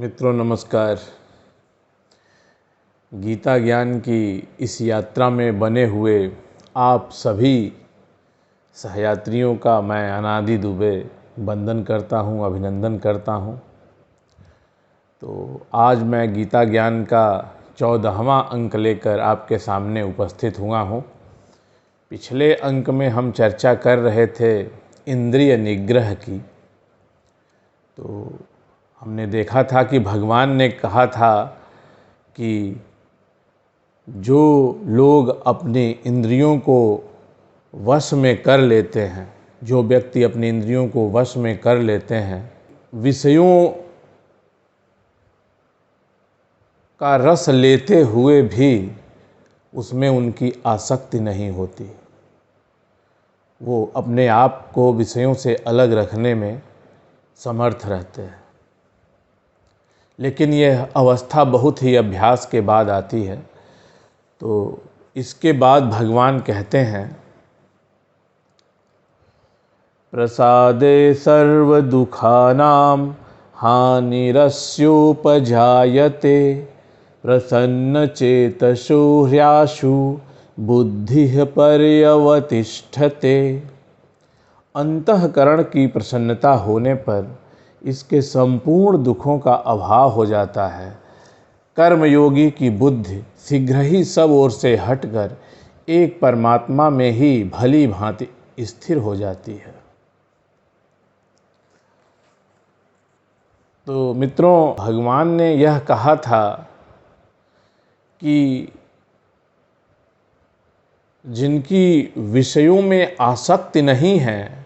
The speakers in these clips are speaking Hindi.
मित्रों नमस्कार। गीता ज्ञान की इस यात्रा में बने हुए आप सभी सहयात्रियों का मैं अनादि दुबे वंदन करता हूँ, अभिनंदन करता हूँ। तो आज मैं गीता ज्ञान का 14वां अंक लेकर आपके सामने उपस्थित हुआ हूँ। पिछले अंक में हम चर्चा कर रहे थे इंद्रिय निग्रह की। तो हमने देखा था कि भगवान ने कहा था कि जो लोग अपनी इंद्रियों को वश में कर लेते हैं, जो व्यक्ति अपनी इंद्रियों को वश में कर लेते हैं, विषयों का रस लेते हुए भी उसमें उनकी आसक्ति नहीं होती। वो अपने आप को विषयों से अलग रखने में समर्थ रहते हैं। लेकिन यह अवस्था बहुत ही अभ्यास के बाद आती है। तो इसके बाद भगवान कहते हैं, प्रसादे सर्व दुखानां हानिरस्योपजायते प्रसन्न चेतसो ह्याशु बुद्धिः पर्यवतिष्ठते। अंतःकरण की प्रसन्नता होने पर इसके संपूर्ण दुखों का अभाव हो जाता है। कर्मयोगी की बुद्धि शीघ्र ही सब ओर से हटकर एक परमात्मा में ही भली भांति स्थिर हो जाती है। तो मित्रों, भगवान ने यह कहा था कि जिनकी विषयों में आसक्ति नहीं है,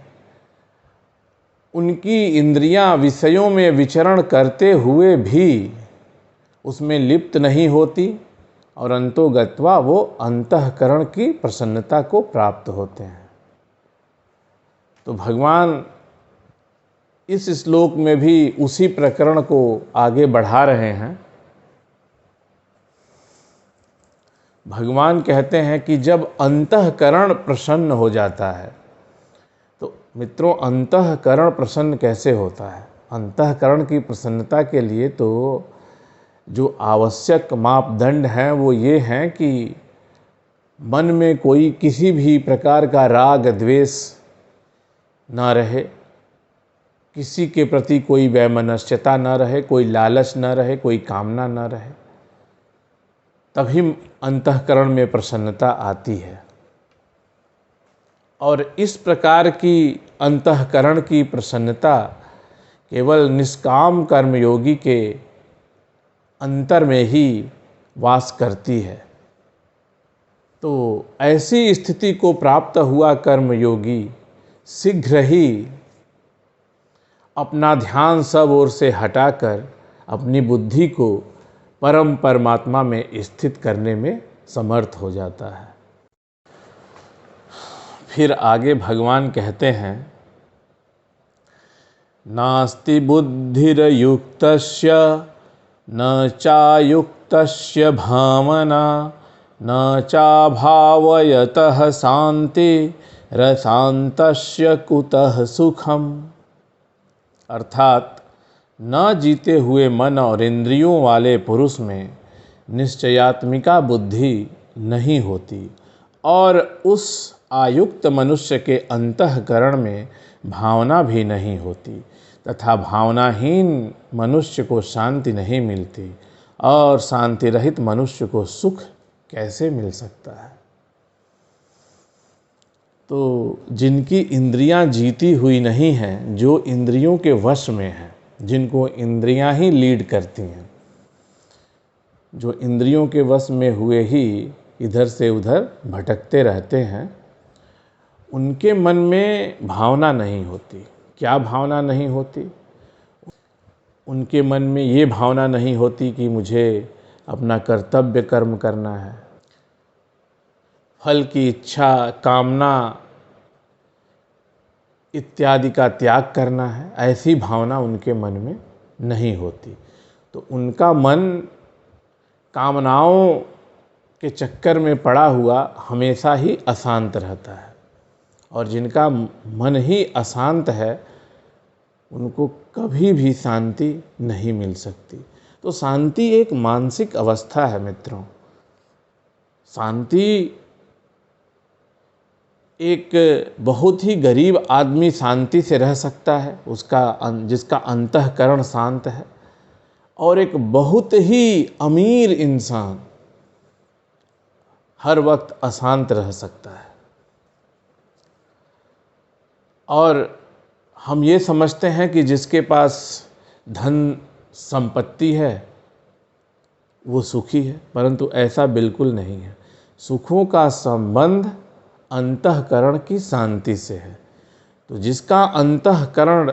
उनकी इंद्रियां विषयों में विचरण करते हुए भी उसमें लिप्त नहीं होती और अंतोगत्वा वो अंतःकरण की प्रसन्नता को प्राप्त होते हैं। तो भगवान इस श्लोक में भी उसी प्रकरण को आगे बढ़ा रहे हैं। भगवान कहते हैं कि जब अंतःकरण प्रसन्न हो जाता है, तो मित्रों अंतःकरण प्रसन्न कैसे होता है? अंतःकरण की प्रसन्नता के लिए तो जो आवश्यक मापदंड हैं वो ये हैं कि मन में कोई किसी भी प्रकार का राग द्वेष ना रहे, किसी के प्रति कोई वैमनस्यता ना रहे, कोई लालच ना रहे, कोई कामना ना रहे, तभी अंतःकरण में प्रसन्नता आती है। और इस प्रकार की अंतःकरण की प्रसन्नता केवल निष्काम कर्मयोगी के अंतर में ही वास करती है। तो ऐसी स्थिति को प्राप्त हुआ कर्मयोगी शीघ्र ही अपना ध्यान सब ओर से हटाकर अपनी बुद्धि को परम परमात्मा में स्थित करने में समर्थ हो जाता है। फिर आगे भगवान कहते हैं, नास्ति बुद्धिर्युक्तस्य न चायुक्तस्य भावना न चाभावयतः शांति रसान्तस्य कुतः सुखम। अर्थात न जीते हुए मन और इंद्रियों वाले पुरुष में निश्चयात्मिका बुद्धि नहीं होती और उस आयुक्त मनुष्य के अंतःकरण में भावना भी नहीं होती तथा भावनाहीन मनुष्य को शांति नहीं मिलती और शांति रहित मनुष्य को सुख कैसे मिल सकता है? तो जिनकी इंद्रियां जीती हुई नहीं हैं, जो इंद्रियों के वश में हैं, जिनको इंद्रियां ही लीड करती हैं, जो इंद्रियों के वश में हुए ही इधर से उधर भटकते रहते हैं, उनके मन में भावना नहीं होती। क्या भावना नहीं होती? उनके मन में ये भावना नहीं होती कि मुझे अपना कर्तव्य कर्म करना है, फल की इच्छा, कामना इत्यादि का त्याग करना है। ऐसी भावना उनके मन में नहीं होती। तो उनका मन कामनाओं के चक्कर में पड़ा हुआ हमेशा ही अशांत रहता है। और जिनका मन ही अशांत है, उनको कभी भी शांति नहीं मिल सकती। तो शांति एक मानसिक अवस्था है मित्रों। शांति एक बहुत ही गरीब आदमी शांति से रह सकता है, जिसका अंतःकरण शांत है, और एक बहुत ही अमीर इंसान हर वक्त अशांत रह सकता है। और हम ये समझते हैं कि जिसके पास धन संपत्ति है वो सुखी है, परंतु ऐसा बिल्कुल नहीं है। सुखों का संबंध अंतःकरण की शांति से है। तो जिसका अंतःकरण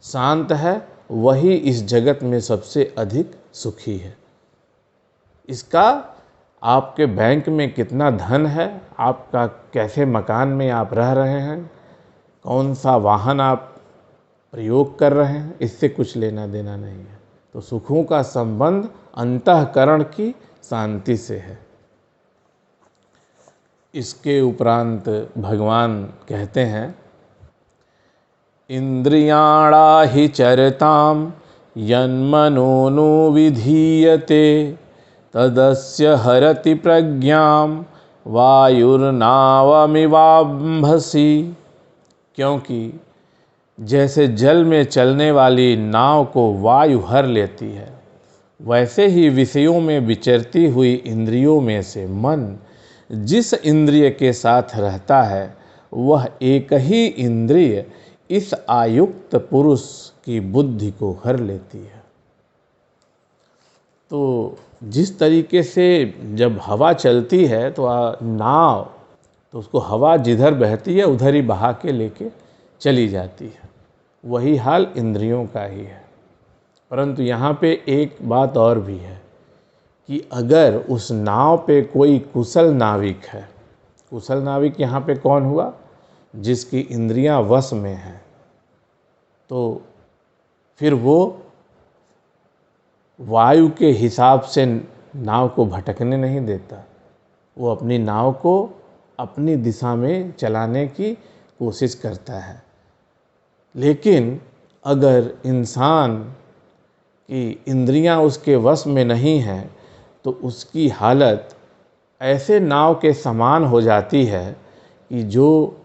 शांत है वही इस जगत में सबसे अधिक सुखी है। इसका आपके बैंक में कितना धन है, आपका कैसे मकान में आप रह रहे हैं, कौन सा वाहन आप प्रयोग कर रहे हैं, इससे कुछ लेना देना नहीं है। तो सुखों का संबंध अंतःकरण की शांति से है। इसके उपरांत भगवान कहते हैं, इंद्रियाणा हि चरताम यन्मनोनु विधीयते तदस्य हरति प्रज्ञाम वायुर्नावमिवाम्भसि। क्योंकि जैसे जल में चलने वाली नाव को वायु हर लेती है, वैसे ही विषयों में विचरती हुई इंद्रियों में से मन जिस इंद्रिय के साथ रहता है वह एक ही इंद्रिय इस आयुक्त पुरुष की बुद्धि को हर लेती है। तो जिस तरीके से जब हवा चलती है तो नाव, तो उसको हवा जिधर बहती है उधर ही बहा के लेके चली जाती है। वही हाल इंद्रियों का ही है। परंतु यहाँ पे एक बात और भी है कि अगर उस नाव पे कोई कुशल नाविक है, कुशल नाविक यहाँ पे कौन हुआ, जिसकी इंद्रियां वश में हैं, तो फिर वो वायु के हिसाब से नाव को भटकने नहीं देता। वो अपनी नाव को अपनी दिशा में चलाने की कोशिश करता है। लेकिन अगर इंसान की इंद्रियां उसके वश में नहीं हैं तो उसकी हालत ऐसे नाव के समान हो जाती है कि जो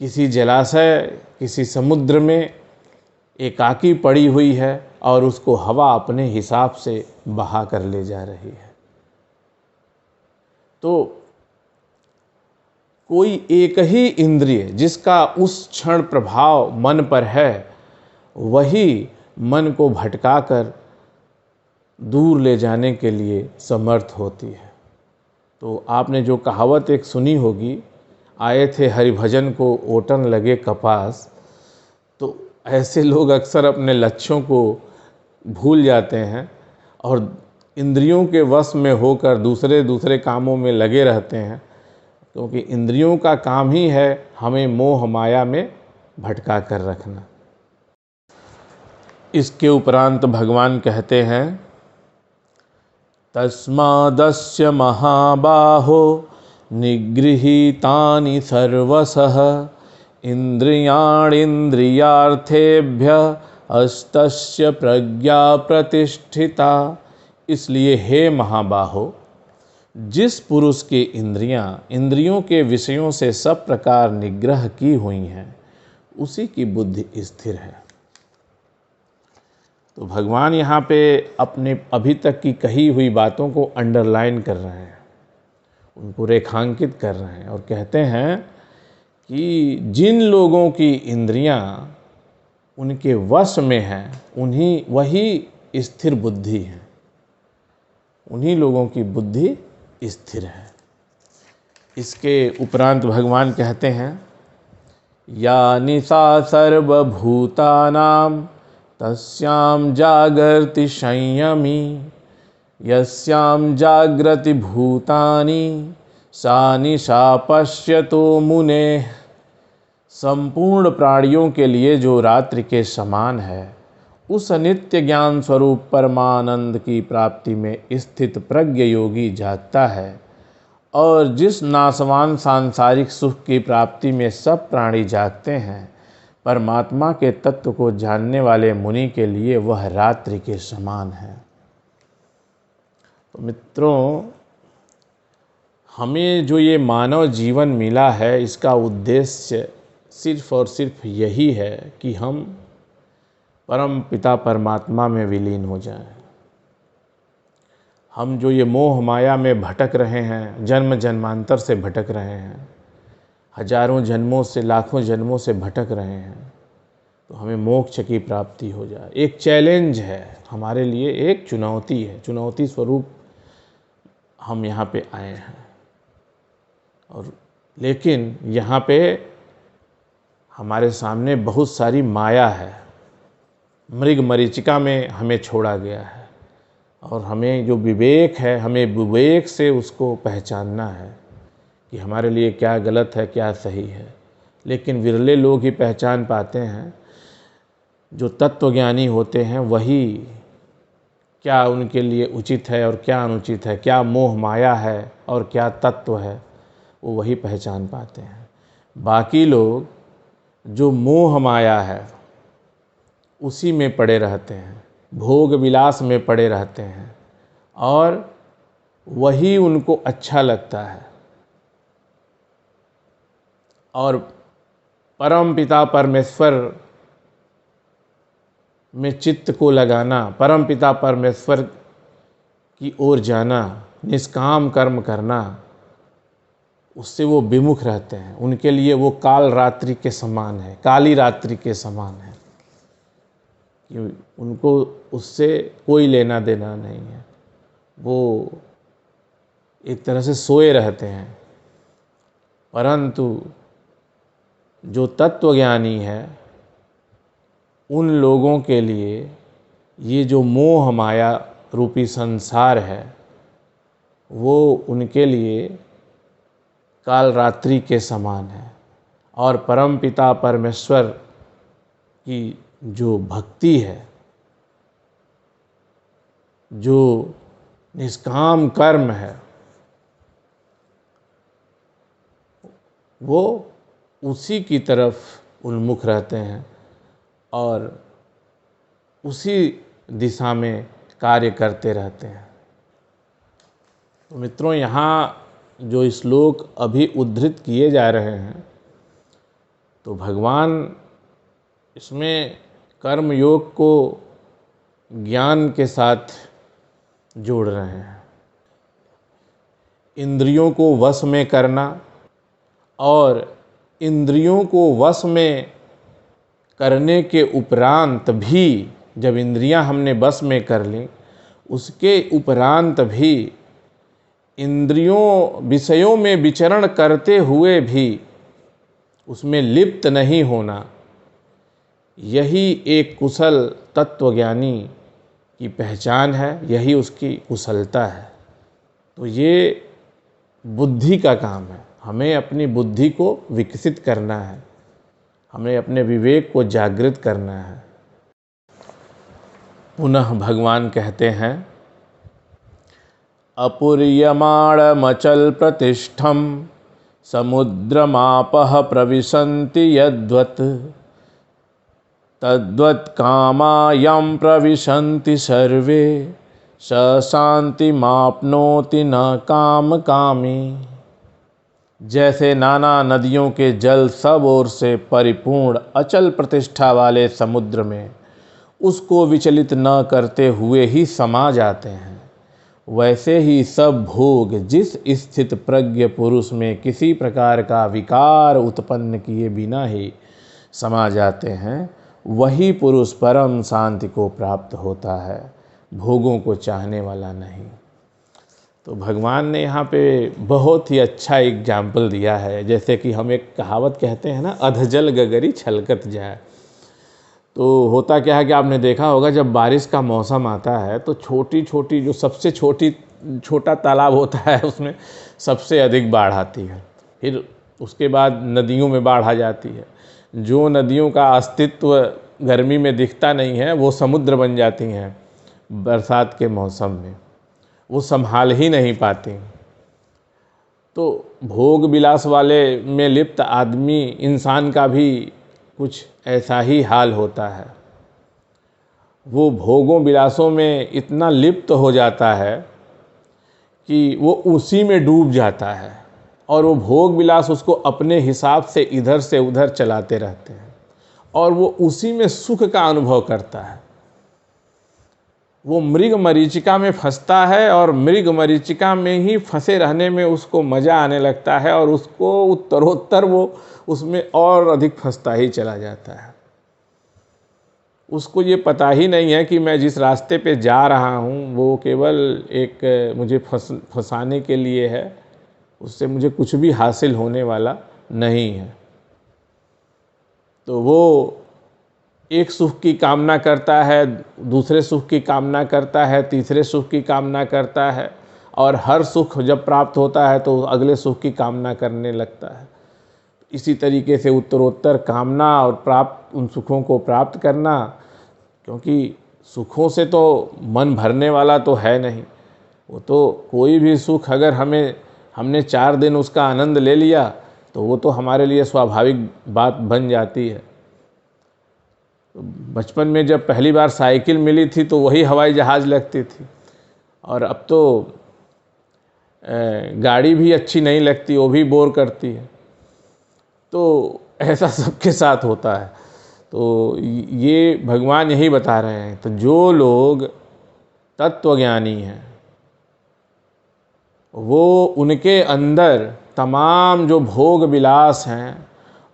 किसी जलाशय, किसी समुद्र में एकाकी पड़ी हुई है और उसको हवा अपने हिसाब से बहा कर ले जा रही है। तो कोई एक ही इंद्रिय जिसका उस क्षण प्रभाव मन पर है, वही मन को भटकाकर दूर ले जाने के लिए समर्थ होती है। तो आपने जो कहावत एक सुनी होगी, आए थे हरिभजन को ओटन लगे कपास। तो ऐसे लोग अक्सर अपने लक्ष्यों को भूल जाते हैं और इंद्रियों के वश में होकर दूसरे कामों में लगे रहते हैं, क्योंकि इंद्रियों का काम ही है हमें मोह माया में भटका कर रखना। इसके उपरांत भगवान कहते हैं, तस्मादस्य महाबाहो निगृहीतानि सर्वशः इंद्रियाणीन्द्रियार्थेभ्य अस्तस्य प्रज्ञा प्रतिष्ठिता। इसलिए हे महाबाहो, जिस पुरुष की इंद्रियों के विषयों से सब प्रकार निग्रह की हुई हैं, उसी की बुद्धि स्थिर है। तो भगवान यहाँ पे अपने अभी तक की कही हुई बातों को अंडरलाइन कर रहे हैं, उनको रेखांकित कर रहे हैं और कहते हैं कि जिन लोगों की इंद्रियां उनके वश में हैं, वही स्थिर बुद्धि हैं, उन्हीं लोगों की बुद्धि स्थिर है। इसके उपरांत भगवान कहते हैं, या निशा सर्वभूतानां तस्यां जागर्ति संयमी यस्यां जाग्रति भूतानि सा निशा पश्यतो मुने। संपूर्ण प्राणियों के लिए जो रात्रि के समान है, उस नित्य ज्ञान स्वरूप परमानंद की प्राप्ति में स्थित प्रज्ञ योगी जागता है, और जिस नाशवान सांसारिक सुख की प्राप्ति में सब प्राणी जागते हैं, परमात्मा के तत्व को जानने वाले मुनि के लिए वह रात्रि के समान है। तो मित्रों, हमें जो ये मानव जीवन मिला है, इसका उद्देश्य सिर्फ और सिर्फ यही है कि हम परम पिता परमात्मा में विलीन हो जाएं। हम जो ये मोह माया में भटक रहे हैं, जन्म जन्मांतर से भटक रहे हैं, हजारों जन्मों से लाखों जन्मों से भटक रहे हैं, तो हमें मोक्ष की प्राप्ति हो जाए। एक चैलेंज है हमारे लिए, एक चुनौती है, चुनौती स्वरूप हम यहाँ पे आए हैं। और लेकिन यहाँ पे हमारे सामने बहुत सारी माया है, मृग मरीचिका में हमें छोड़ा गया है, और हमें जो विवेक है, हमें विवेक से उसको पहचानना है कि हमारे लिए क्या गलत है, क्या सही है। लेकिन विरले लोग ही पहचान पाते हैं। जो तत्वज्ञानी होते हैं वही क्या उनके लिए उचित है और क्या अनुचित है, क्या मोह माया है और क्या तत्व है, वो वही पहचान पाते हैं। बाकी लोग जो मोह माया है उसी में पड़े रहते हैं, भोग विलास में पड़े रहते हैं, और वही उनको अच्छा लगता है। और परम पिता परमेश्वर में चित्त को लगाना, परम पिता परमेश्वर की ओर जाना, निष्काम कर्म करना, उससे वो विमुख रहते हैं। उनके लिए वो काल रात्रि के समान है, काली रात्रि के समान है, कि उनको उससे कोई लेना देना नहीं है। वो एक तरह से सोए रहते हैं। परंतु जो तत्वज्ञानी है, उन लोगों के लिए ये जो मोह माया रूपी संसार है, वो उनके लिए काल रात्रि के समान है। और परम पिता परमेश्वर की जो भक्ति है, जो निष्काम कर्म है, वो उसी की तरफ उन्मुख रहते हैं और उसी दिशा में कार्य करते रहते हैं। तो मित्रों, यहाँ जो श्लोक अभी उद्धृत किए जा रहे हैं, तो भगवान इसमें कर्म योग को ज्ञान के साथ जोड़ रहे हैं। इंद्रियों को वश में करना, और इंद्रियों को वश में करने के उपरांत भी, जब इंद्रियां हमने वश में कर ली, उसके उपरांत भी इंद्रियों विषयों में विचरण करते हुए भी उसमें लिप्त नहीं होना, यही एक कुशल तत्वज्ञानी की पहचान है, यही उसकी कुशलता है। तो ये बुद्धि का काम है। हमें अपनी बुद्धि को विकसित करना है, हमें अपने विवेक को जागृत करना है। पुनः भगवान कहते हैं, अपूर्यमाणमचल प्रतिष्ठम समुद्रमापः प्रविशन्ति यद्वत् तद्वत् कामायं प्रविशन्ति सर्वे स शान्तिमाप्नोति न काम कामी। जैसे नाना नदियों के जल सब ओर से परिपूर्ण अचल प्रतिष्ठा वाले समुद्र में उसको विचलित न करते हुए ही समा जाते हैं, वैसे ही सब भोग जिस स्थित प्रज्ञ पुरुष में किसी प्रकार का विकार उत्पन्न किए बिना ही समा जाते हैं, वही पुरुष परम शांति को प्राप्त होता है, भोगों को चाहने वाला नहीं। तो भगवान ने यहाँ पे बहुत ही अच्छा एग्जाम्पल दिया है। जैसे कि हम एक कहावत कहते हैं ना, अधजल गगरी छलकत जाए। तो होता क्या है कि आपने देखा होगा, जब बारिश का मौसम आता है तो छोटी छोटी जो सबसे छोटा तालाब होता है, उसमें सबसे अधिक बाढ़ आती है। फिर उसके बाद नदियों में बाढ़ आ जाती है। जो नदियों का अस्तित्व गर्मी में दिखता नहीं है, वो समुद्र बन जाती हैं बरसात के मौसम में, वो संभाल ही नहीं पाती। तो भोग विलास वाले में लिप्त आदमी, इंसान का भी कुछ ऐसा ही हाल होता है। वो भोगों विलासों में इतना लिप्त हो जाता है कि वो उसी में डूब जाता है और वो भोग विलास उसको अपने हिसाब से इधर से उधर चलाते रहते हैं और वो उसी में सुख का अनुभव करता है। वो मृग मरीचिका में फंसता है और मृग मरीचिका में ही फंसे रहने में उसको मज़ा आने लगता है और उसको उत्तरोत्तर वो उसमें और अधिक फंसता ही चला जाता है। उसको ये पता ही नहीं है कि मैं जिस रास्ते पे जा रहा हूँ वो केवल एक मुझे फंसाने के लिए है, उससे मुझे कुछ भी हासिल होने वाला नहीं है। तो वो एक सुख की कामना करता है, दूसरे सुख की कामना करता है, तीसरे सुख की कामना करता है और हर सुख जब प्राप्त होता है तो अगले सुख की कामना करने लगता है। इसी तरीके से उत्तरोत्तर कामना और प्राप्त उन सुखों को प्राप्त करना, क्योंकि सुखों से तो मन भरने वाला तो है नहीं। वो तो कोई भी सुख अगर हमने 4 दिन उसका आनंद ले लिया तो वो तो हमारे लिए स्वाभाविक बात बन जाती है। बचपन में जब पहली बार साइकिल मिली थी तो वही हवाई जहाज़ लगती थी और अब तो गाड़ी भी अच्छी नहीं लगती, वो भी बोर करती है। तो ऐसा सबके साथ होता है। तो ये भगवान यही बता रहे हैं। तो जो लोग तत्वज्ञानी हैं वो उनके अंदर तमाम जो भोग विलास हैं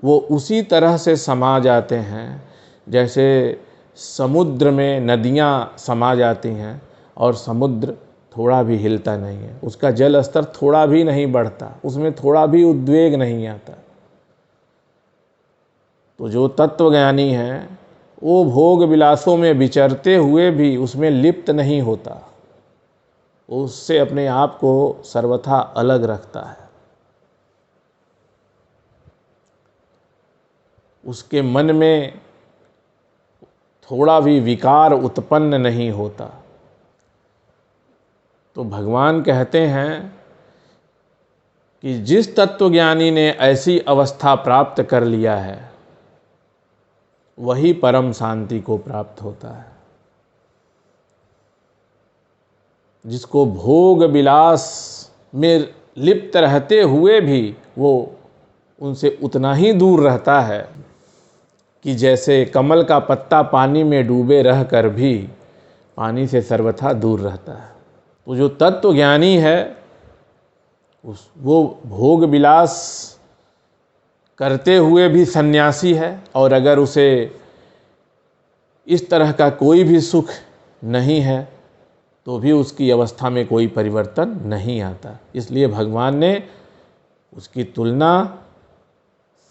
वो उसी तरह से समा जाते हैं जैसे समुद्र में नदियाँ समा जाती हैं और समुद्र थोड़ा भी हिलता नहीं है, उसका जल स्तर थोड़ा भी नहीं बढ़ता, उसमें थोड़ा भी उद्वेग नहीं आता। तो जो तत्वज्ञानी हैं वो भोग विलासों में विचरते हुए भी उसमें लिप्त नहीं होता, उससे अपने आप को सर्वथा अलग रखता है। उसके मन में थोड़ा भी विकार उत्पन्न नहीं होता। तो भगवान कहते हैं कि जिस तत्वज्ञानी ने ऐसी अवस्था प्राप्त कर लिया है वही परम शांति को प्राप्त होता है। जिसको भोग विलास में लिप्त रहते हुए भी वो उनसे उतना ही दूर रहता है कि जैसे कमल का पत्ता पानी में डूबे रहकर भी पानी से सर्वथा दूर रहता है। तो जो तत्वज्ञानी है वो भोग विलास करते हुए भी सन्यासी है और अगर उसे इस तरह का कोई भी सुख नहीं है तो भी उसकी अवस्था में कोई परिवर्तन नहीं आता। इसलिए भगवान ने उसकी तुलना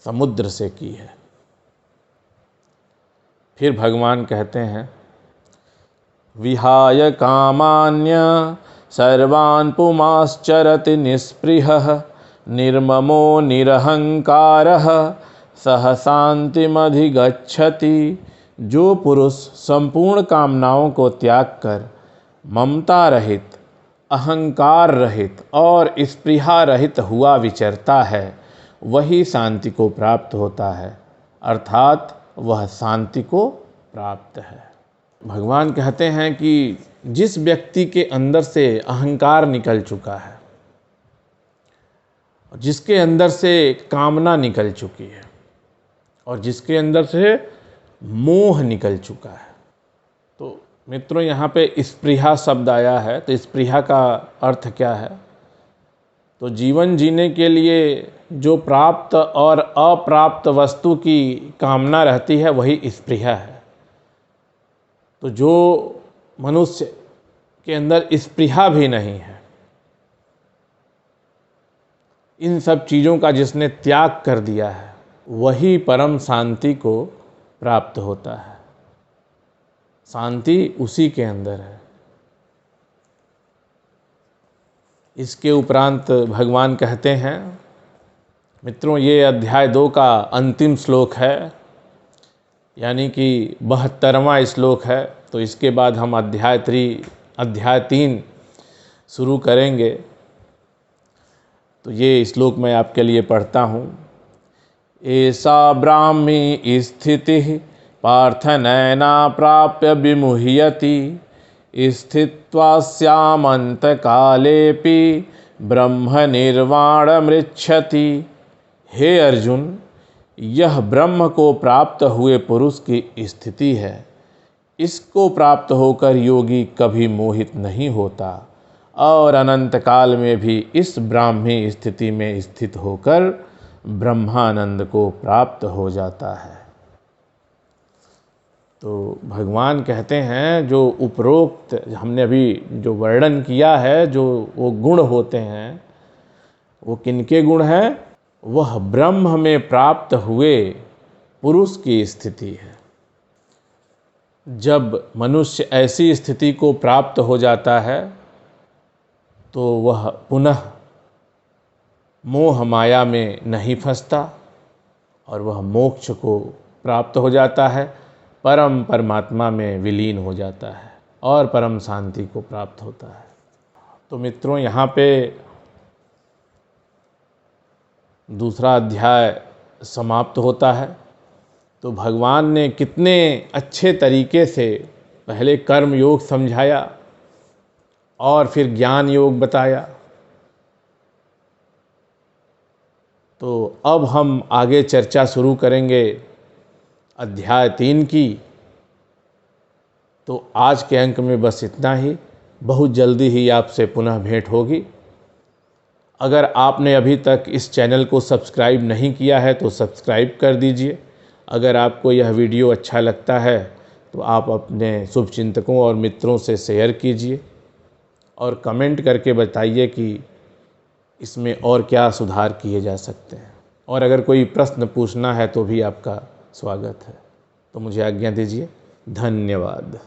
समुद्र से की है। फिर भगवान कहते हैं विहाय कामान्य सर्वान् पुमाश्चरति निस्पृहः निर्ममो निरहंकारः सह शांतिमधिगच्छति। जो पुरुष संपूर्ण कामनाओं को त्याग कर ममता रहित, अहंकार रहित और स्पृहा रहित हुआ विचरता है वही शांति को प्राप्त होता है, अर्थात वह शांति को प्राप्त है। भगवान कहते हैं कि जिस व्यक्ति के अंदर से अहंकार निकल चुका है, जिसके अंदर से कामना निकल चुकी है और जिसके अंदर से मोह निकल चुका है। तो मित्रों यहाँ पे स्पृहा शब्द आया है, तो स्पृहा का अर्थ क्या है? तो जीवन जीने के लिए जो प्राप्त और अप्राप्त वस्तु की कामना रहती है वही स्पृहा है। तो जो मनुष्य के अंदर स्पृहा भी नहीं है, इन सब चीज़ों का जिसने त्याग कर दिया है वही परम शांति को प्राप्त होता है। शांति उसी के अंदर है। इसके उपरांत भगवान कहते हैं, मित्रों ये अध्याय 2 का अंतिम श्लोक है, यानी कि 72वां श्लोक है। तो इसके बाद हम अध्याय 3 शुरू करेंगे। तो ये श्लोक मैं आपके लिए पढ़ता हूँ। एषा ब्राह्मी स्थितिः पार्थनयना प्राप्य विमुह्यति स्थित्वास्यामन्तकालेऽपि ब्रह्मनिर्वाणमृच्छति। हे अर्जुन, यह ब्रह्म को प्राप्त हुए पुरुष की स्थिति है। इसको प्राप्त होकर योगी कभी मोहित नहीं होता और अनंत काल में भी इस ब्राह्मी स्थिति में स्थित होकर ब्रह्मानंद को प्राप्त हो जाता है। तो भगवान कहते हैं जो उपरोक्त हमने अभी जो वर्णन किया है, जो वो गुण होते हैं, वो किनके गुण हैं? वह ब्रह्म में प्राप्त हुए पुरुष की स्थिति है। जब मनुष्य ऐसी स्थिति को प्राप्त हो जाता है तो वह पुनः मोह माया में नहीं फंसता और वह मोक्ष को प्राप्त हो जाता है, परम परमात्मा में विलीन हो जाता है और परम शांति को प्राप्त होता है। तो मित्रों, यहाँ पे दूसरा अध्याय समाप्त होता है। तो भगवान ने कितने अच्छे तरीके से पहले कर्म योग समझाया और फिर ज्ञान योग बताया। तो अब हम आगे चर्चा शुरू करेंगे अध्याय 3 की। तो आज के अंक में बस इतना ही। बहुत जल्दी ही आपसे पुनः भेंट होगी। अगर आपने अभी तक इस चैनल को सब्सक्राइब नहीं किया है तो सब्सक्राइब कर दीजिए। अगर आपको यह वीडियो अच्छा लगता है तो आप अपने शुभचिंतकों और मित्रों से शेयर कीजिए और कमेंट करके बताइए कि इसमें और क्या सुधार किए जा सकते हैं। और अगर कोई प्रश्न पूछना है तो भी आपका स्वागत है। तो मुझे आज्ञा दीजिए। धन्यवाद।